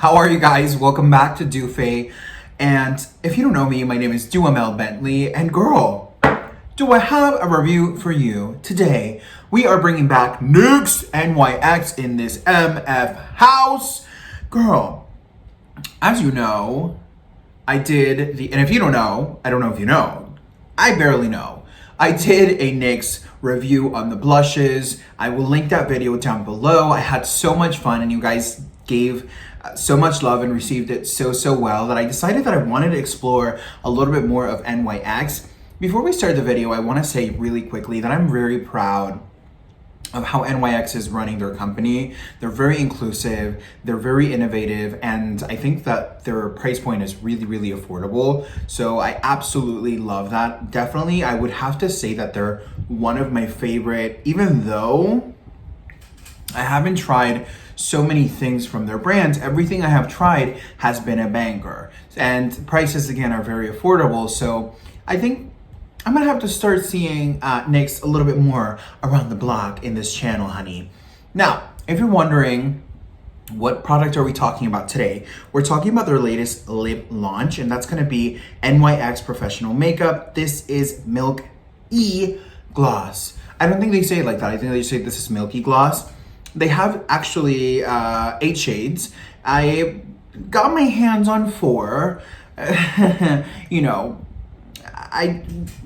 How are you guys? Welcome back to Dufe. And if you don't know me, my name is Duamel Bentley. And girl, do I have a review for you today? We are bringing back Nyx NYX in this MF house. Girl, as you know, and if you don't know, I don't know if you know, I barely know. I did a NYX review on the blushes. I will link that video down below. I had so much fun and you guys gave so much love and received it so well that I decided that I wanted to explore a little bit more of NYX. Before we start the video, I want to say really quickly that I'm very proud of how NYX is running their company. They're very inclusive, they're very innovative, and I think that their price point is really affordable. So I absolutely love that. Definitely, I would have to say that they're one of my favorite, even though I haven't tried so many things from their brands. Everything I have tried has been a banger. And prices, again, are very affordable. So I think I'm gonna have to start seeing NYX a little bit more around the block in this channel, honey. Now, if you're wondering, what product are we talking about today? We're talking about their latest lip launch, and that's gonna be NYX Professional Makeup. This is Milky Gloss. I don't think they say it like that. I think they say this is Milky Gloss. They have actually 8 shades. I got my hands on 4. You know,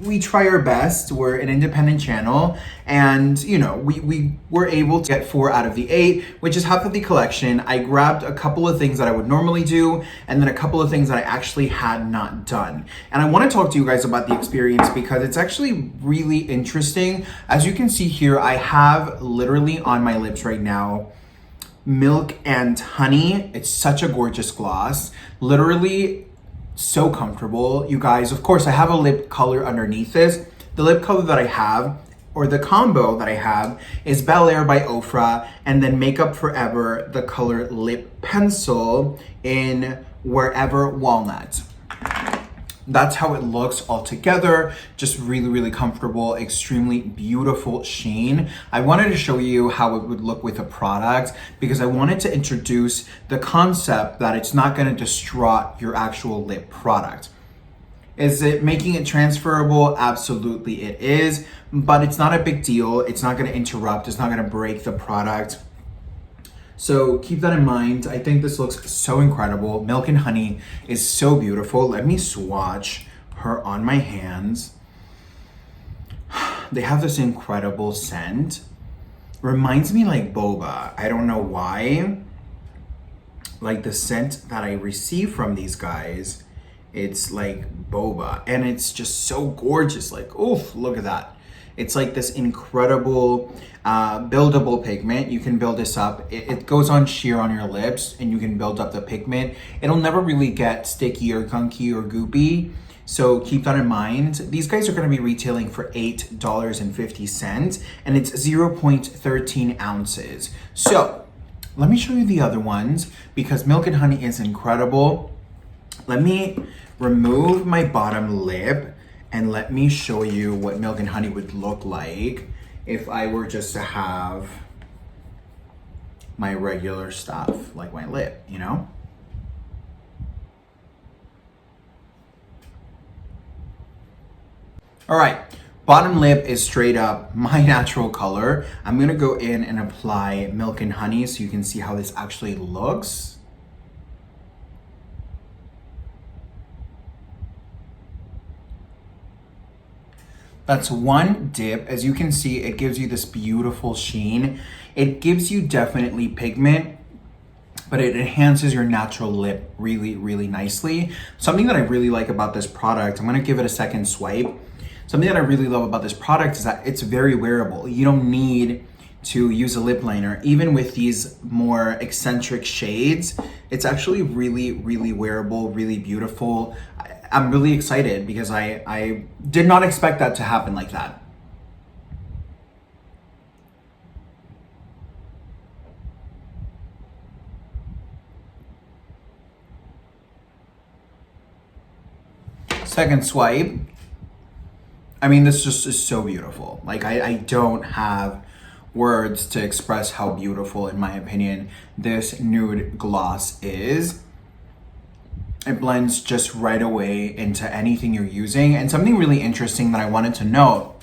we try our best. We're an independent channel, and you know, we were able to get 4 out of the 8, which is half of the collection. I grabbed a couple of things that I would normally do, and then a couple of things that I actually had not done. And I want to talk to you guys about the experience because it's actually really interesting. As you can see here, I have literally on my lips right now Milk and Honey. It's such a gorgeous gloss. Literally so comfortable, you guys. Of course, I have a lip color underneath this. The lip color that I have, or the combo that I have, is Bel Air by Ofra, and then Makeup Forever, the color Lip Pencil in Wherever Walnut. That's how it looks all together. Just really comfortable, extremely beautiful sheen. I wanted to show you how it would look with a product because I wanted to introduce the concept that it's not gonna distraught your actual lip product. Is it making it transferable? Absolutely it is, but it's not a big deal. It's not gonna interrupt, it's not gonna break the product. So keep that in mind. I think this looks so incredible. Milk and Honey is so beautiful. Let me swatch her on my hands. They have this incredible scent. Reminds me like boba. I don't know why. Like the scent that I receive from these guys, it's like boba. And it's just so gorgeous. Like, oof, look at that. It's like this incredible buildable pigment. You can build this up. It goes on sheer on your lips and you can build up the pigment. It'll never really get sticky or gunky or goopy. So keep that in mind. These guys are gonna be retailing for $8.50 and it's 0.13 ounces. So let me show you the other ones because Milk and Honey is incredible. Let me remove my bottom lip and let me show you what Milk and Honey would look like if I were just to have my regular stuff, like my lip, you know? All right, bottom lip is straight up my natural color. I'm gonna go in and apply Milk and Honey so you can see how this actually looks. That's one dip. As you can see, it gives you this beautiful sheen. It gives you definitely pigment, but it enhances your natural lip really nicely. Something that I really like about this product, I'm gonna give it a second swipe. Something that I really love about this product is that it's very wearable. You don't need to use a lip liner. Even with these more eccentric shades, it's actually really wearable, really beautiful. I'm really excited because I did not expect that to happen like that. Second swipe. I mean, this just is so beautiful. Like I don't have words to express how beautiful, in my opinion, this nude gloss is. It blends just right away into anything you're using. And something really interesting that I wanted to note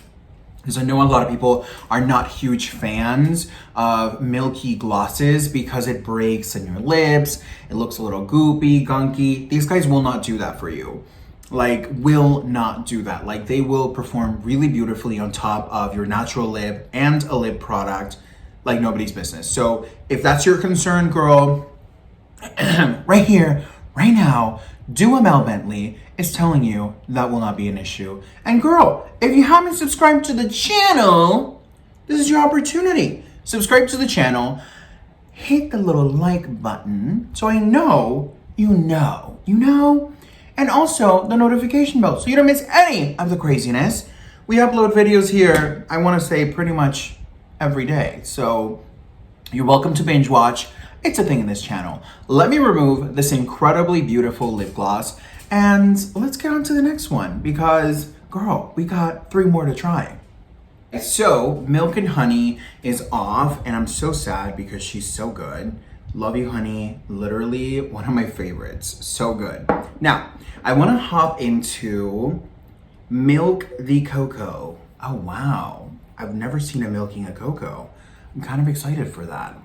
is I know a lot of people are not huge fans of Milky glosses because it breaks in your lips. It looks a little goopy, gunky. These guys will not do that for you. Like, will not do that. Like, they will perform really beautifully on top of your natural lip and a lip product like nobody's business. So if that's your concern, girl, right here, right now, Mel Bentley is telling you that will not be an issue. And girl, if you haven't subscribed to the channel, this is your opportunity. Subscribe to the channel, hit the little like button so I know you know, and also the notification bell so you don't miss any of the craziness. We upload videos here, I want to say pretty much every day. So you're welcome to binge watch. It's a thing in this channel. Let me remove this incredibly beautiful lip gloss and let's get on to the next one because, girl, we got 3 more to try. So, Milk and Honey is off and I'm so sad because she's so good. Love you, honey. Literally one of my favorites. So good. Now, I want to hop into Milk the Cocoa. Oh, wow. I've never seen a milking a cocoa. I'm kind of excited for that.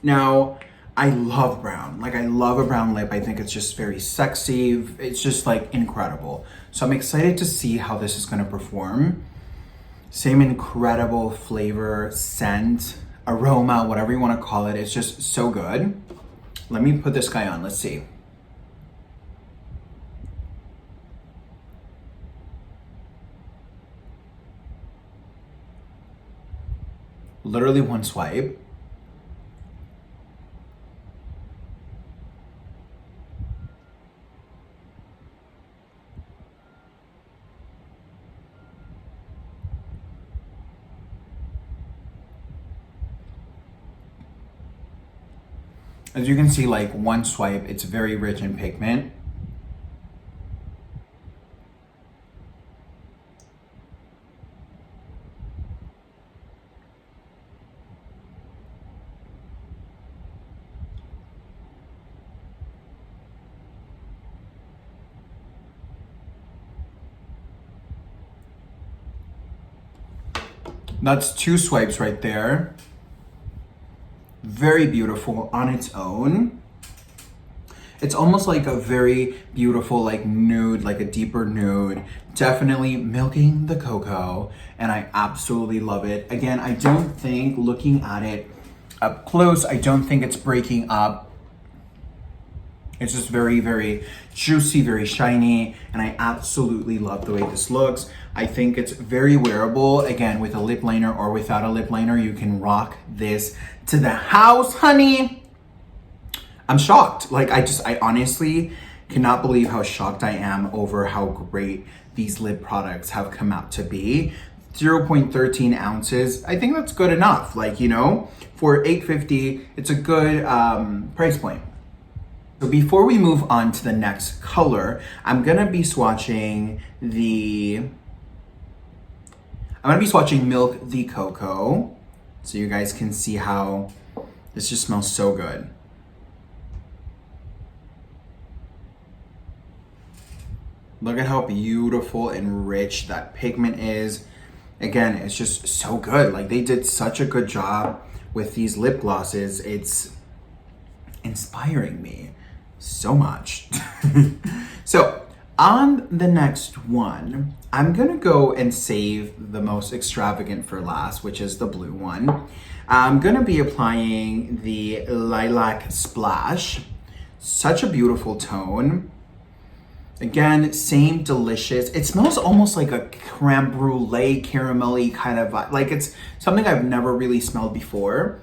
Now, I love brown. Like, I love a brown lip. I think it's just very sexy. It's just like incredible. So I'm excited to see how this is going to perform. Same incredible flavor, scent, aroma, whatever you want to call it. It's just so good. Let me put this guy on. Let's see. Literally one swipe. As you can see, like one swipe, it's very rich in pigment. That's 2 swipes right there. Very beautiful on its own. It's almost like a very beautiful like nude, like a deeper nude. Definitely milking the cocoa and I absolutely love it. Again, I don't think, looking at it up close, I don't think it's breaking up. It's just very, very juicy, very shiny, and I absolutely love the way this looks. I think it's very wearable. Again, with a lip liner or without a lip liner, you can rock this to the house, honey. I'm shocked. Like, I honestly cannot believe how shocked I am over how great these lip products have come out to be. 0.13 ounces. I think that's good enough. Like, you know, for $8.50, it's a good price point. So before we move on to the next color, I'm gonna be swatching Milk the Cocoa, so you guys can see how this just smells so good. Look at how beautiful and rich that pigment is. Again, it's just so good. Like, they did such a good job with these lip glosses. It's inspiring me so much. So on the next one, I'm gonna go and save the most extravagant for last, which is the blue one. I'm gonna be applying the Lilac Splash. Such a beautiful tone. Again, same delicious. It smells almost like a creme brulee, caramelly kind of vibe. Like, it's something I've never really smelled before.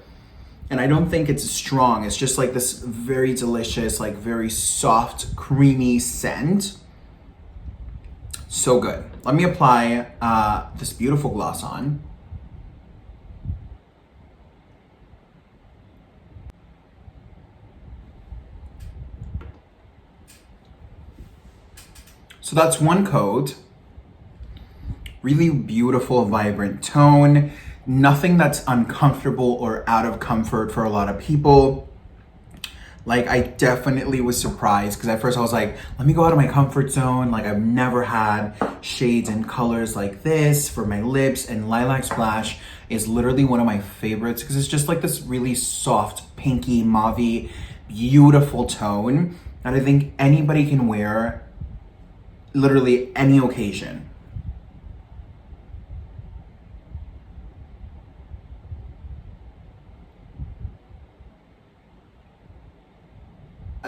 And I don't think it's strong. It's just like this very delicious, like very soft, creamy scent. So good. Let me apply this beautiful gloss on. So that's one coat. Really beautiful, vibrant tone. Nothing that's uncomfortable or out of comfort for a lot of people. Like, I definitely was surprised because at first I was like, let me go out of my comfort zone. Like, I've never had shades and colors like this for my lips, and Lilac Splash is literally one of my favorites because it's just like this really soft, pinky, mauve-y, beautiful tone that I think anybody can wear literally any occasion.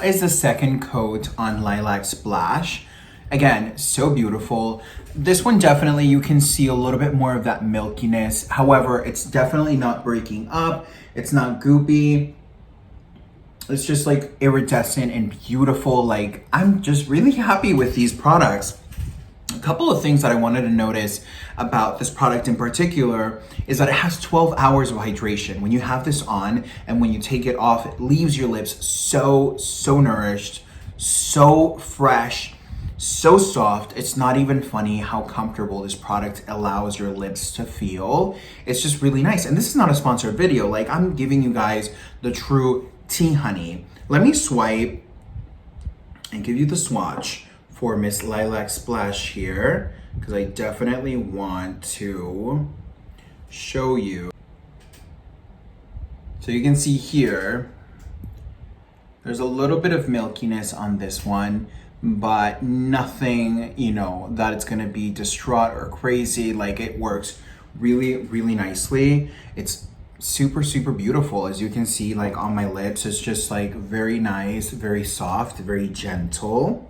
Is the second coat on Lilac Splash. Again, so beautiful. This one definitely you can see a little bit more of that milkiness. However, it's definitely not breaking up. It's not goopy. It's just like iridescent and beautiful. Like, I'm just really happy with these products. A couple of things that I wanted to notice about this product in particular is that it has 12 hours of hydration. When you have this on and when you take it off, it leaves your lips so nourished, so fresh, so soft. It's not even funny how comfortable this product allows your lips to feel. It's just really nice. And this is not a sponsored video. Like, I'm giving you guys the true tea, honey. Let me swipe and give you the swatch for Miss Lilac Splash here, because I definitely want to show you. So you can see here, there's a little bit of milkiness on this one, but nothing, you know, that it's gonna be distraught or crazy. Like, it works really nicely. It's super beautiful. As you can see, like on my lips, it's just like very nice, very soft, very gentle.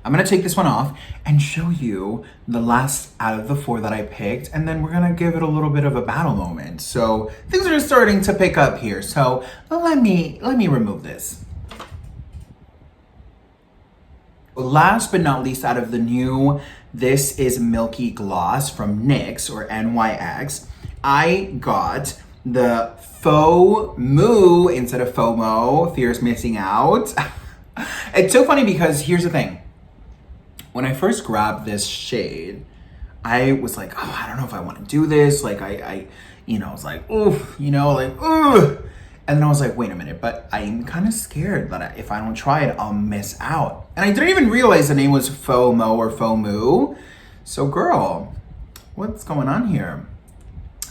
I'm gonna take this one off and show you the last out of the 4 that I picked, and then we're gonna give it a little bit of a battle moment. So things are starting to pick up here. So let me remove this. Last but not least, out of the new, this is Milky Gloss from NYX or NYX. I got the faux moo instead of FOMO, fear of missing out. It's so funny because here's the thing. When I first grabbed this shade, I was like, oh, I don't know if I want to do this. Like, I was like, oof, like, ugh. And then I was like, wait a minute, but I'm kind of scared that if I don't try it, I'll miss out. And I didn't even realize the name was FOMO or FOMO. So girl, what's going on here?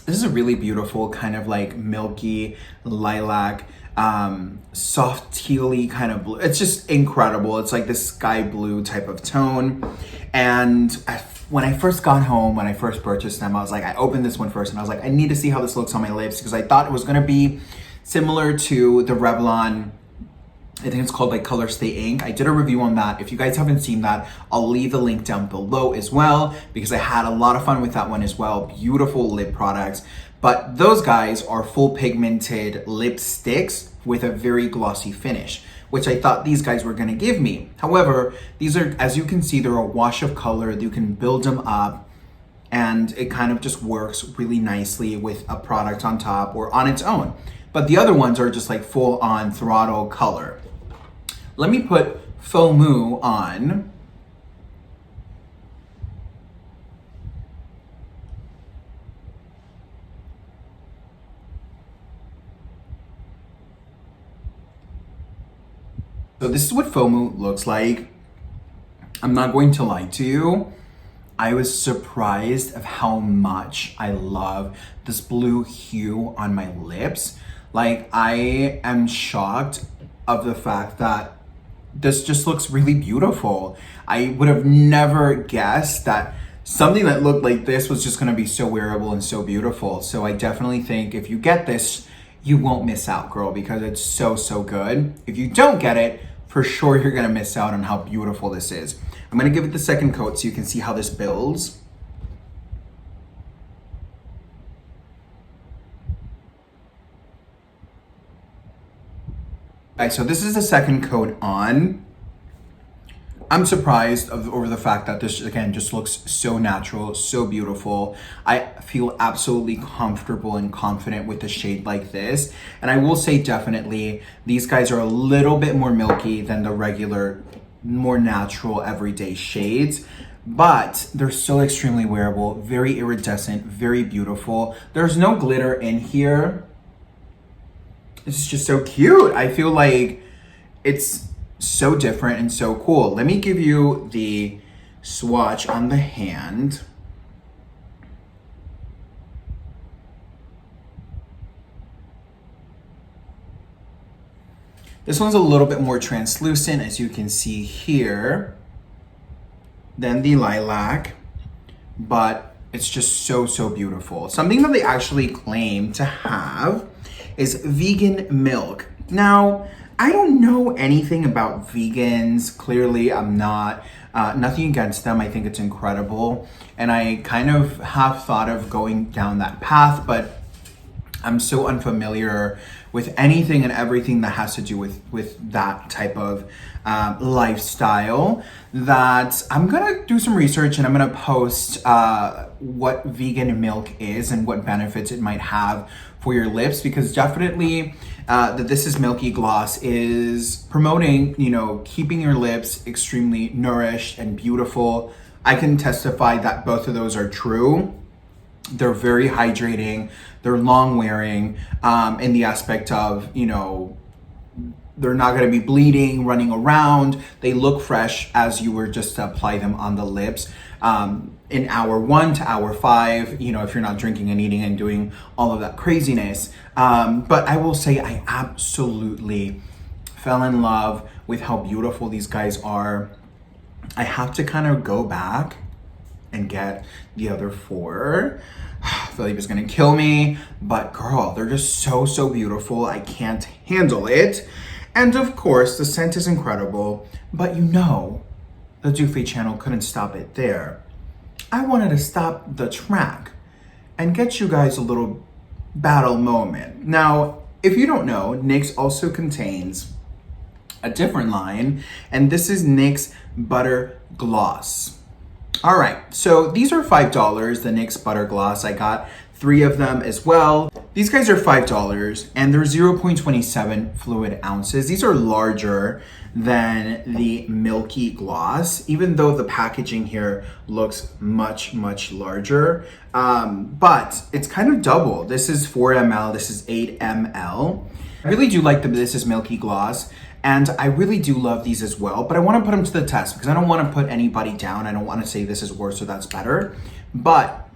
This is a really beautiful kind of like milky lilac, soft tealy kind of blue. It's just incredible. It's like this sky blue type of tone. And when I first got home, when I first purchased them, I was like, I opened this one first and I was like, I need to see how this looks on my lips because I thought it was gonna be similar to the Revlon, I think it's called like Color Stay Ink. I did a review on that. If you guys haven't seen that, I'll leave the link down below as well because I had a lot of fun with that one as well. Beautiful lip products. But those guys are full pigmented lipsticks with a very glossy finish, which I thought these guys were gonna give me. However, these are, as you can see, they're a wash of color. You can build them up and it kind of just works really nicely with a product on top or on its own. But the other ones are just like full on throttle color. Let me put FOMO on. So this is what FOMO looks like. I'm not going to lie to you. I was surprised of how much I love this blue hue on my lips. Like, I am shocked of the fact that this just looks really beautiful. I would have never guessed that something that looked like this was just gonna be so wearable and so beautiful. So I definitely think if you get this, you won't miss out, girl, because it's so good. If you don't get it, for sure you're gonna miss out on how beautiful this is. I'm gonna give it the second coat so you can see how this builds. Alright, so this is the second coat on. I'm surprised over the fact that this, again, just looks so natural, so beautiful. I feel absolutely comfortable and confident with a shade like this. And I will say definitely, these guys are a little bit more milky than the regular, more natural, everyday shades. but they're still extremely wearable, very iridescent, very beautiful. There's no glitter in here. It's just so cute. I feel like it's so different and so cool. Let me give you the swatch on the hand. This one's a little bit more translucent, as you can see here, than the lilac, but it's just so, so beautiful. Something that they actually claim to have is vegan milk. Now, I don't know anything about vegans. Clearly, I'm not. Nothing against them. I think it's incredible. And I kind of have thought of going down that path, but I'm so unfamiliar with anything and everything that has to do with that type of lifestyle that I'm gonna do some research, and I'm gonna post what vegan milk is and what benefits it might have for your lips, because definitely the This Is Milky gloss is promoting, you know, keeping your lips extremely nourished and beautiful. I can testify that both of those are true. They're very hydrating, they're long wearing, in the aspect of, you know, they're not gonna be bleeding, running around. They look fresh as you were just to apply them on the lips. In hour 1 to hour 5, you know, if you're not drinking and eating and doing all of that craziness. But I will say I absolutely fell in love with how beautiful these guys are. I have to kind of go back and get the other 4. Philippe is gonna kill me, but girl, they're just so, so beautiful. I can't handle it. And of course, the scent is incredible, but you know, the Doofy channel couldn't stop it there. I wanted to stop the track and get you guys a little battle moment. Now, if you don't know, NYX also contains a different line, and this is NYX Butter Gloss. All right, so these are $5, the NYX Butter Gloss. I got 3 of them as well. These guys are $5 and they're 0.27 fluid ounces. These are larger than the Milky gloss, even though the packaging here looks much, much larger. But it's kind of double. This is 4 ml, this is 8 ml. I really do like the This Is Milky gloss, and I really do love these as well, but I want to put them to the test because I don't want to put anybody down. I don't want to say this is worse or that's better. But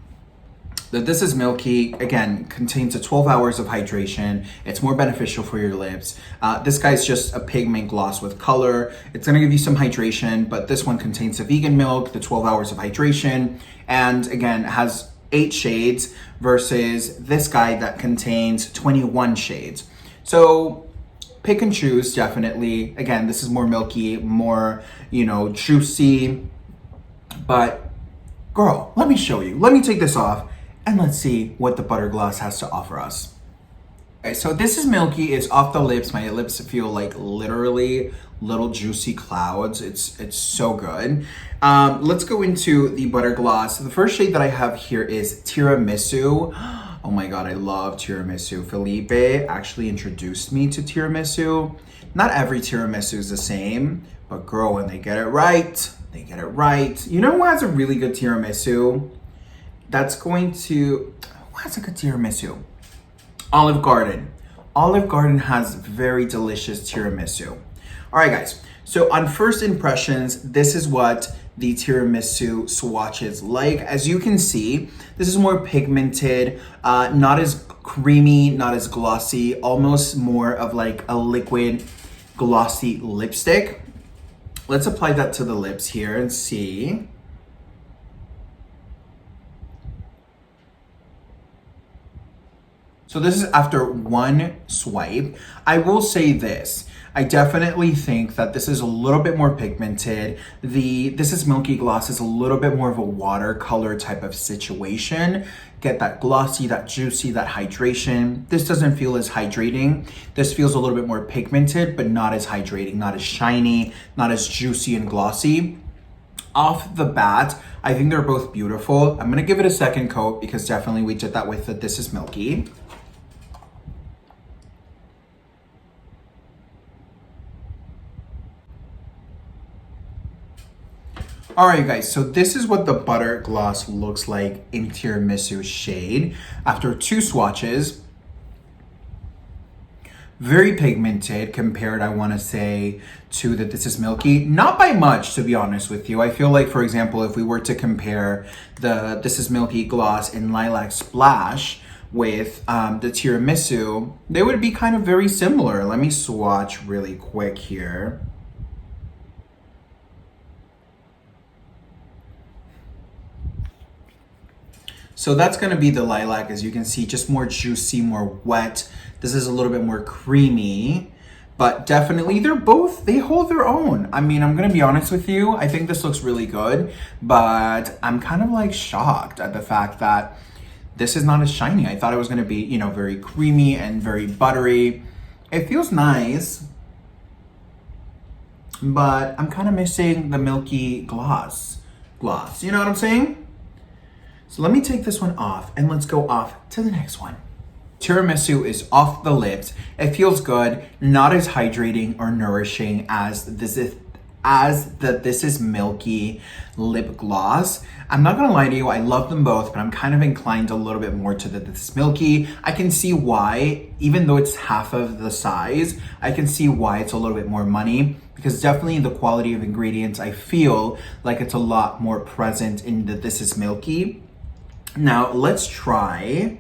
the This Is Milky, again, contains a 12 hours of hydration. It's more beneficial for your lips. This guy's just a pigment gloss with color. It's gonna give you some hydration, but this one contains the vegan milk, the 12 hours of hydration, and again, has 8 shades versus this guy that contains 21 shades. So pick and choose, definitely. Again, this is more milky, more, you know, juicy. But girl, let me show you. Let me take this off and let's see what the butter gloss has to offer us. Okay, so This Is Milky is off the lips. My lips feel like literally little juicy clouds. It's so good. Let's go into the butter gloss. The first shade that I have here is Tiramisu. Oh my God, I love tiramisu. Felipe actually introduced me to tiramisu. Not every tiramisu is the same, but girl, when they get it right, they get it right. You know who has a really good tiramisu? Who has a good tiramisu? Olive Garden. Olive Garden has very delicious tiramisu. All right, guys. So on first impressions, this is what the tiramisu swatch is like. As you can see, this is more pigmented, not as creamy, not as glossy, almost more of like a liquid glossy lipstick. Let's apply that to the lips here and see. So this is after one swipe. I will say this. I definitely think that this is a little bit more pigmented. This Is Milky gloss is a little bit more of a watercolor type of situation. Get that glossy, that juicy, that hydration. This doesn't feel as hydrating. This feels a little bit more pigmented, but not as hydrating, not as shiny, not as juicy and glossy. Off the bat, I think they're both beautiful. I'm gonna give it a second coat because definitely we did that with the This Is Milky. All right, guys, so this is what the butter gloss looks like in tiramisu shade after 2 swatches. Very pigmented compared, I want to say, to the This Is Milky. Not by much, to be honest with you. I feel like, for example, if we were to compare the This Is Milky gloss in Lilac Splash with the tiramisu, they would be kind of very similar. Let me swatch really quick here. So that's going to be the lilac, as you can see, just more juicy, more wet. This is a little bit more creamy, but definitely they hold their own. I mean, I'm going to be honest with you. I think this looks really good, but I'm kind of like shocked at the fact that this is not as shiny. I thought it was going to be, you know, very creamy and very buttery. It feels nice, but I'm kind of missing the Milky gloss. You know what I'm saying? So let me take this one off and let's go off to the next one. Tiramisu is off the lips. It feels good, not as hydrating or nourishing as the This Is Milky lip gloss. I'm not gonna lie to you, I love them both, but I'm kind of inclined a little bit more to the This Is Milky. I can see why, even though it's half of the size, I can see why it's a little bit more money, because definitely the quality of ingredients, I feel like it's a lot more present in the This Is Milky. Now let's try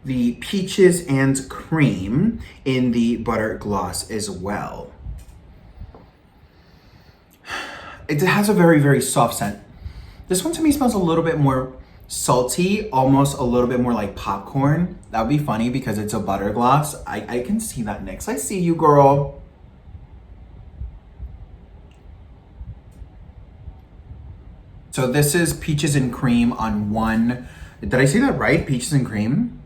the peaches and cream in the butter gloss as well. It has a very, very soft scent. This one to me smells a little bit more salty, almost a little bit more like popcorn. That would be funny because it's a butter gloss. I can see that, Nyx. I see you, girl. So this is peaches and cream on one. Did I say that right? Peaches and cream?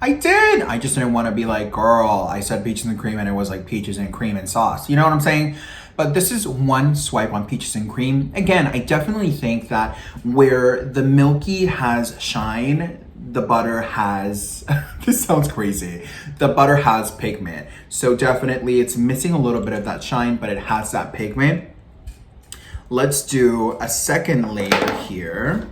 I did! I just didn't want to be like, girl, I said peaches and cream and it was like peaches and cream and sauce. You know what I'm saying? But this is one swipe on peaches and cream. Again, I definitely think that where the Milky has shine, the butter has, this sounds crazy. The butter has pigment. So definitely it's missing a little bit of that shine, but it has that pigment. Let's do a second layer here.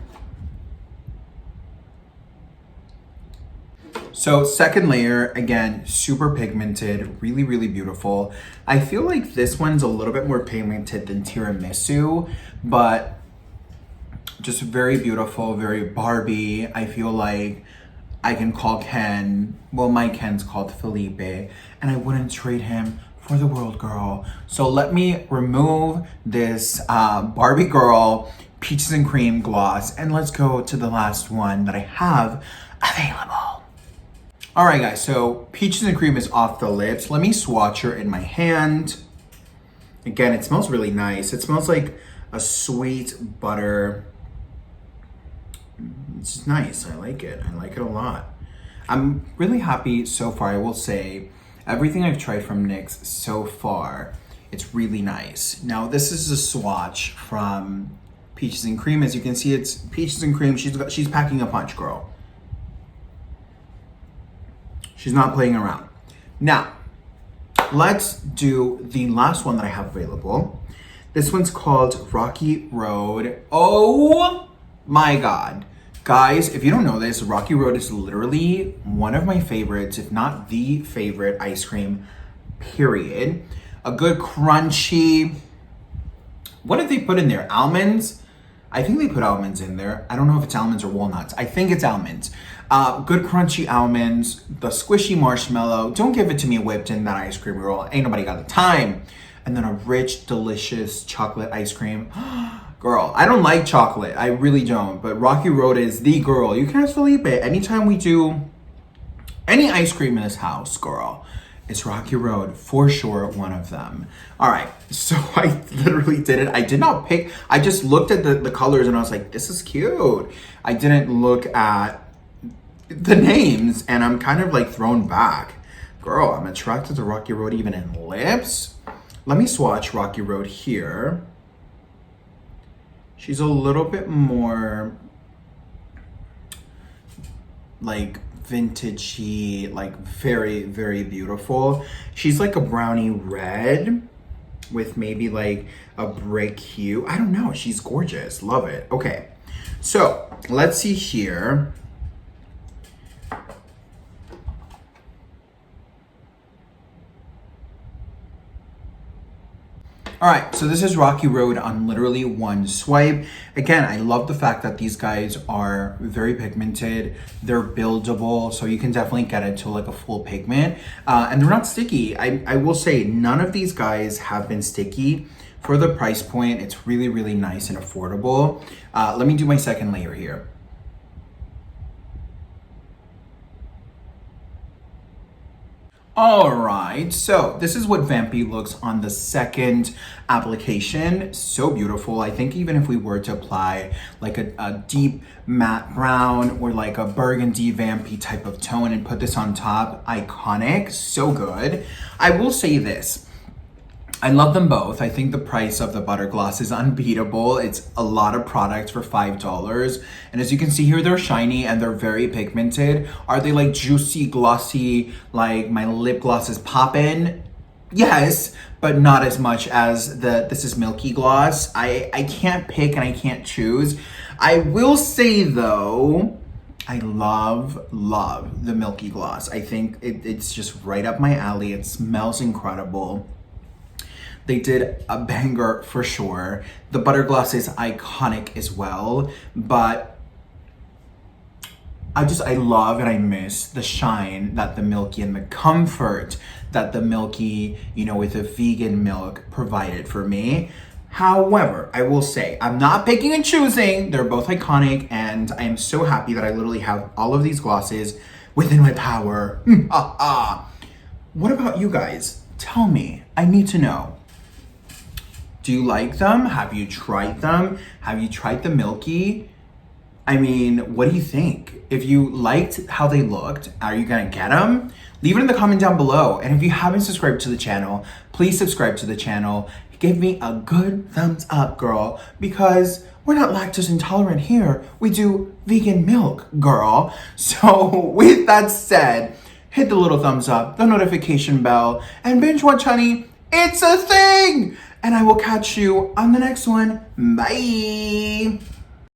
So second layer, again, super pigmented, really, really beautiful. I feel like this one's a little bit more pigmented than tiramisu, but just very beautiful, very Barbie. I feel like I can call Ken, well, my Ken's called Felipe, and I wouldn't trade him for the world, girl. So let me remove this Barbie girl peaches and cream gloss, and let's go to the last one that I have available. All right, guys, so peaches and cream is off the lips. Let me swatch her in my hand. Again, it smells really nice. It smells like a sweet butter. It's nice, I like it. I like it a lot. I'm really happy so far, I will say. Everything I've tried from NYX so far, it's really nice. Now, this is a swatch from peaches and cream. As you can see, it's peaches and cream. She's packing a punch, girl. She's not playing around. Now, let's do the last one that I have available. This one's called Rocky Road. Oh my God. Guys, if you don't know this, Rocky Road is literally one of my favorites, if not the favorite ice cream, period. A good crunchy, what did they put in there? Almonds? I think they put almonds in there. I don't know if it's almonds or walnuts. I think it's almonds. Good crunchy almonds, the squishy marshmallow. Don't give it to me whipped in that ice cream roll. Ain't nobody got the time. And then a rich, delicious chocolate ice cream. Girl, I don't like chocolate. I really don't. But Rocky Road is the girl. You can ask Felipe. Anytime we do any ice cream in this house, girl, it's Rocky Road, for sure, one of them. All right, so I literally did it. I did not pick, I just looked at the colors and I was like, this is cute. I didn't look at the names and I'm kind of like thrown back. Girl, I'm attracted to Rocky Road even in lips. Let me swatch Rocky Road here. She's a little bit more like vintagey, like very, very beautiful. She's like a brownie red. with maybe like a brick hue. I don't know. She's gorgeous. Love it. Okay. So let's see here. All right, so this is Rocky Road on literally one swipe. Again, I love the fact that these guys are very pigmented. They're buildable, so you can definitely get it to like a full pigment. And they're not sticky. I will say none of these guys have been sticky. For the price point, it's really, really nice and affordable. Let me do my second layer here. All right, so this is what Vampy looks on the second application. So beautiful. I think even if we were to apply like a deep matte brown or like a burgundy Vampy type of tone and put this on top, iconic, so good. I will say this. I love them both. I think the price of the Butter Gloss is unbeatable. It's a lot of product for $5. And as you can see here, they're shiny and they're very pigmented. Are they like juicy, glossy, like my lip gloss is poppin'? Yes, but not as much as this is Milky Gloss. I can't pick and I can't choose. I will say though, I love the Milky Gloss. I think it's just right up my alley. It smells incredible. They did a banger for sure. The Butter Gloss is iconic as well, but I love and I miss the shine that the Milky and the comfort that the Milky, you know, with the vegan milk provided for me. However, I will say, I'm not picking and choosing. They're both iconic, and I am so happy that I literally have all of these glosses within my power. What about you guys? Tell me, I need to know. Do you like them? Have you tried them? Have you tried the Milky? I mean, what do you think? If you liked how they looked, are you gonna get them? Leave it in the comment down below. And if you haven't subscribed to the channel, please subscribe to the channel. Give me a good thumbs up, girl, because we're not lactose intolerant here. We do vegan milk, girl. So with that said, hit the little thumbs up, the notification bell, and binge watch, honey. It's a thing! And I will catch you on the next one. Bye!